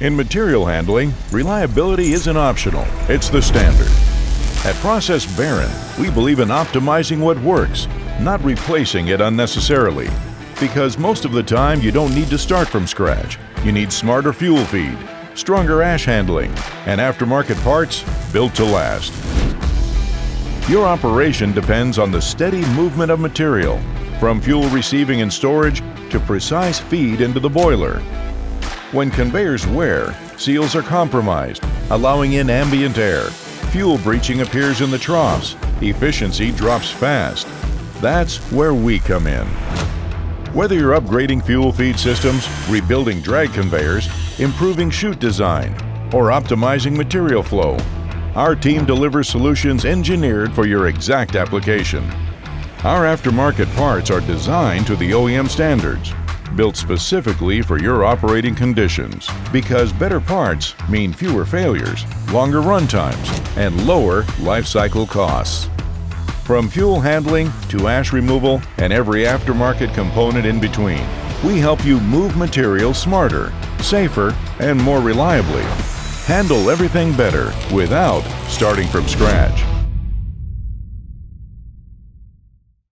In material handling, reliability isn't optional, it's the standard. At ProcessBarron, we believe in optimizing what works, not replacing it unnecessarily. Because most of the time, you don't need to start from scratch. You need smarter fuel feed, stronger ash handling, and aftermarket parts built to last. Your operation depends on the steady movement of material, from fuel receiving and storage to precise feed into the boiler. When conveyors wear, seals are compromised, allowing in ambient air. Fuel breaching appears in the troughs. Efficiency drops fast. That's where we come in. Whether you're upgrading fuel feed systems, rebuilding drag conveyors, improving chute design, or optimizing material flow, our team delivers solutions engineered for your exact application. Our aftermarket parts are designed to the OEM standards, built specifically for your operating conditions, because better parts mean fewer failures, longer run times, and lower life cycle costs. From fuel handling to ash removal and every aftermarket component in between, we help you move materials smarter, safer, and more reliably. Handle everything better without starting from scratch.